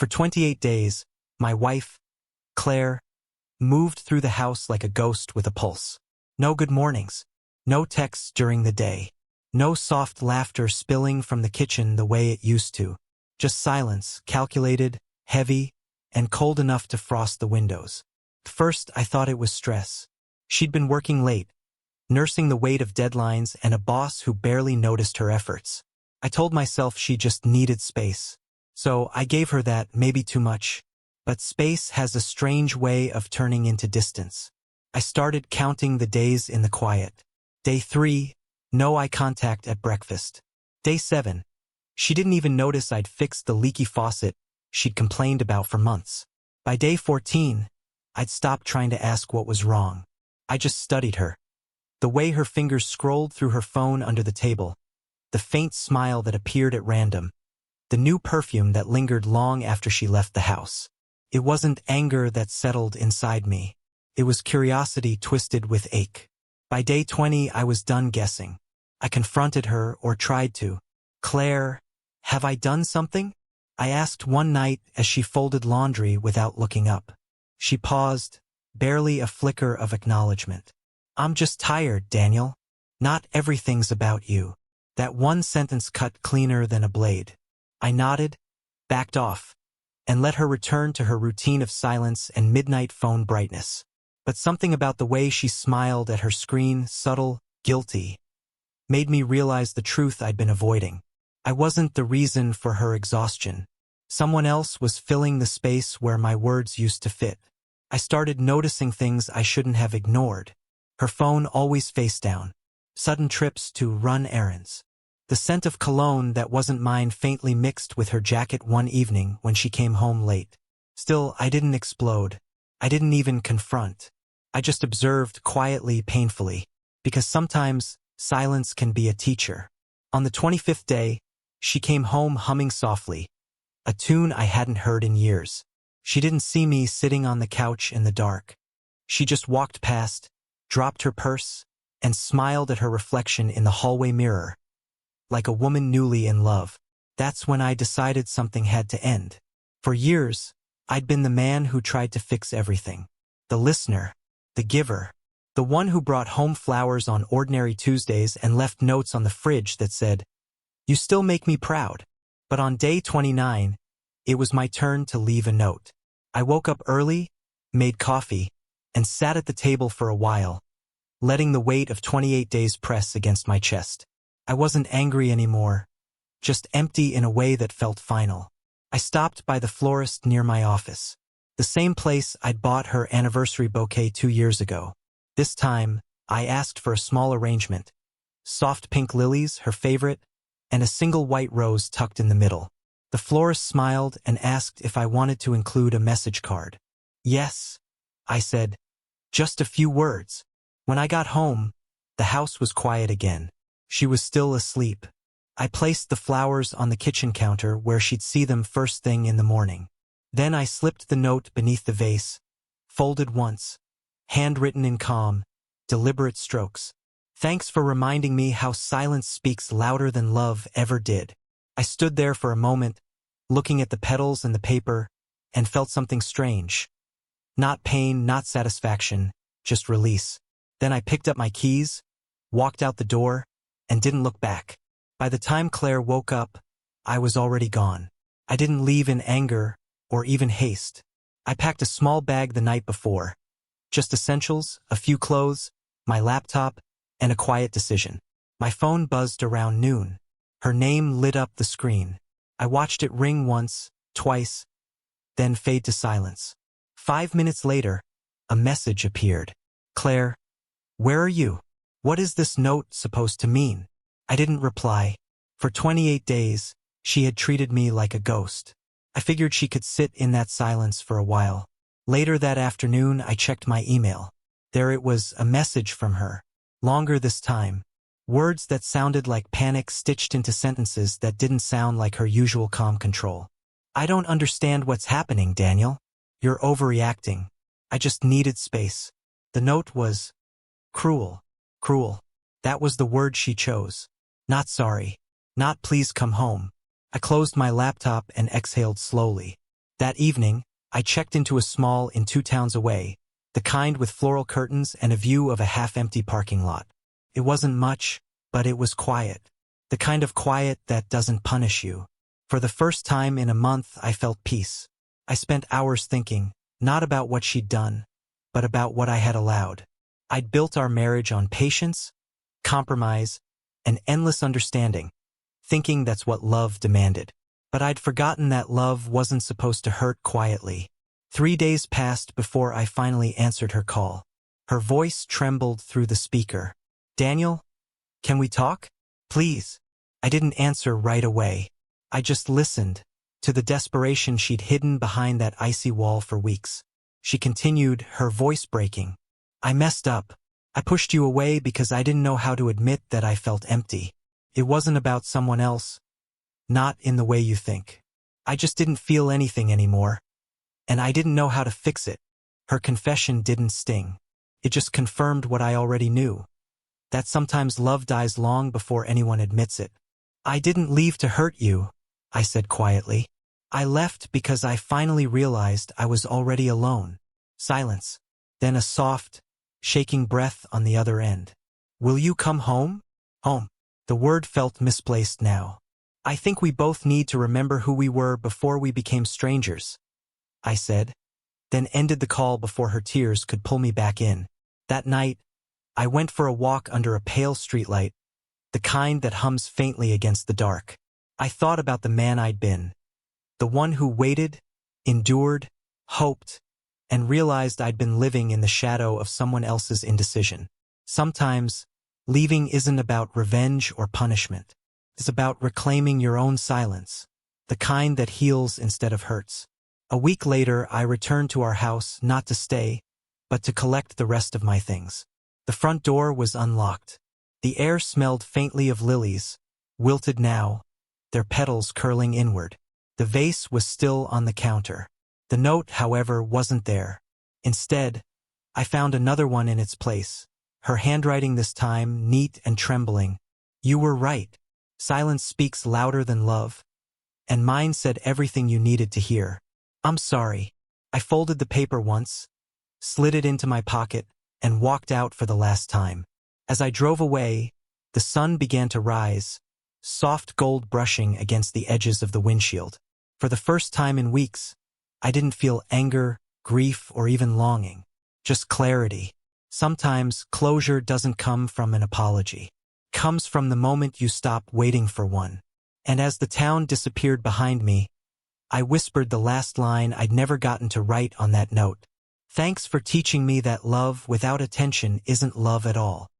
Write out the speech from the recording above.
For 28 days, my wife, Claire, moved through the house like a ghost with a pulse. No good mornings. No texts during the day. No soft laughter spilling from the kitchen the way it used to. Just silence, calculated, heavy, and cold enough to frost the windows. First, I thought it was stress. She'd been working late, nursing the weight of deadlines and a boss who barely noticed her efforts. I told myself she just needed space. So I gave her that, maybe too much. But space has a strange way of turning into distance. I started counting the days in the quiet. Day 3, no eye contact at breakfast. Day 7, she didn't even notice I'd fixed the leaky faucet she'd complained about for months. By day 14, I'd stopped trying to ask what was wrong. I just studied her. The way her fingers scrolled through her phone under the table, the faint smile that appeared at random, the new perfume that lingered long after she left the house. It wasn't anger that settled inside me. It was curiosity twisted with ache. By day 20, I was done guessing. I confronted her, or tried to. "Claire, have I done something?" I asked one night as she folded laundry without looking up. She paused, barely a flicker of acknowledgement. "I'm just tired, Daniel. Not everything's about you." That one sentence cut cleaner than a blade. I nodded, backed off, and let her return to her routine of silence and midnight phone brightness. But something about the way she smiled at her screen, subtle, guilty, made me realize the truth I'd been avoiding. I wasn't the reason for her exhaustion. Someone else was filling the space where my words used to fit. I started noticing things I shouldn't have ignored. Her phone always face down. Sudden trips to run errands. The scent of cologne that wasn't mine faintly mixed with her jacket one evening when she came home late. Still, I didn't explode. I didn't even confront. I just observed quietly, painfully, because sometimes silence can be a teacher. On the 25th day, she came home humming softly, a tune I hadn't heard in years. She didn't see me sitting on the couch in the dark. She just walked past, dropped her purse, and smiled at her reflection in the hallway mirror, like a woman newly in love. That's when I decided something had to end. For years, I'd been the man who tried to fix everything. The listener, the giver, the one who brought home flowers on ordinary Tuesdays and left notes on the fridge that said, "You still make me proud." But on day 29, it was my turn to leave a note. I woke up early, made coffee, and sat at the table for a while, letting the weight of 28 days press against my chest. I wasn't angry anymore, just empty in a way that felt final. I stopped by the florist near my office, the same place I'd bought her anniversary bouquet 2 years ago. This time, I asked for a small arrangement. Soft pink lilies, her favorite, and a single white rose tucked in the middle. The florist smiled and asked if I wanted to include a message card. "Yes," I said, "just a few words." When I got home, the house was quiet again. She was still asleep. I placed the flowers on the kitchen counter where she'd see them first thing in the morning. Then I slipped the note beneath the vase, folded once, handwritten in calm, deliberate strokes. "Thanks for reminding me how silence speaks louder than love ever did." I stood there for a moment, looking at the petals and the paper, and felt something strange. Not pain, not satisfaction, just release. Then I picked up my keys, walked out the door, and didn't look back. By the time Claire woke up, I was already gone. I didn't leave in anger or even haste. I packed a small bag the night before. Just essentials, a few clothes, my laptop, and a quiet decision. My phone buzzed around noon. Her name lit up the screen. I watched it ring once, twice, then fade to silence. 5 minutes later, a message appeared. "Claire, where are you? What is this note supposed to mean?" I didn't reply. For 28 days, she had treated me like a ghost. I figured she could sit in that silence for a while. Later that afternoon, I checked my email. There it was, a message from her. Longer this time. Words that sounded like panic stitched into sentences that didn't sound like her usual calm control. "I don't understand what's happening, Daniel. You're overreacting. I just needed space." The note was cruel. Cruel. That was the word she chose. Not sorry. Not please come home. I closed my laptop and exhaled slowly. That evening, I checked into a small inn 2 towns away, the kind with floral curtains and a view of a half-empty parking lot. It wasn't much, but it was quiet. The kind of quiet that doesn't punish you. For the first time in a month, I felt peace. I spent hours thinking, not about what she'd done, but about what I had allowed. I'd built our marriage on patience, compromise, and endless understanding, thinking that's what love demanded. But I'd forgotten that love wasn't supposed to hurt quietly. 3 days passed before I finally answered her call. Her voice trembled through the speaker. "Daniel, can we talk? Please." I didn't answer right away. I just listened to the desperation she'd hidden behind that icy wall for weeks. She continued, her voice breaking. "I messed up. I pushed you away because I didn't know how to admit that I felt empty. It wasn't about someone else. Not in the way you think. I just didn't feel anything anymore. And I didn't know how to fix it." Her confession didn't sting. It just confirmed what I already knew. That sometimes love dies long before anyone admits it. "I didn't leave to hurt you," I said quietly. "I left because I finally realized I was already alone." Silence. Then a soft, shaking breath on the other end. "Will you come home?" Home. The word felt misplaced now. "I think we both need to remember who we were before we became strangers," I said, then ended the call before her tears could pull me back in. That night, I went for a walk under a pale streetlight, the kind that hums faintly against the dark. I thought about the man I'd been, the one who waited, endured, hoped, and realized I'd been living in the shadow of someone else's indecision. Sometimes, leaving isn't about revenge or punishment. It's about reclaiming your own silence, the kind that heals instead of hurts. A week later, I returned to our house not to stay, but to collect the rest of my things. The front door was unlocked. The air smelled faintly of lilies, wilted now, their petals curling inward. The vase was still on the counter. The note, however, wasn't there. Instead, I found another one in its place, her handwriting this time neat and trembling. "You were right. Silence speaks louder than love." And mine said everything you needed to hear. "I'm sorry." I folded the paper once, slid it into my pocket, and walked out for the last time. As I drove away, the sun began to rise, soft gold brushing against the edges of the windshield. For the first time in weeks, I didn't feel anger, grief, or even longing. Just clarity. Sometimes closure doesn't come from an apology. It comes from the moment you stop waiting for one. And as the town disappeared behind me, I whispered the last line I'd never gotten to write on that note. "Thanks for teaching me that love without attention isn't love at all."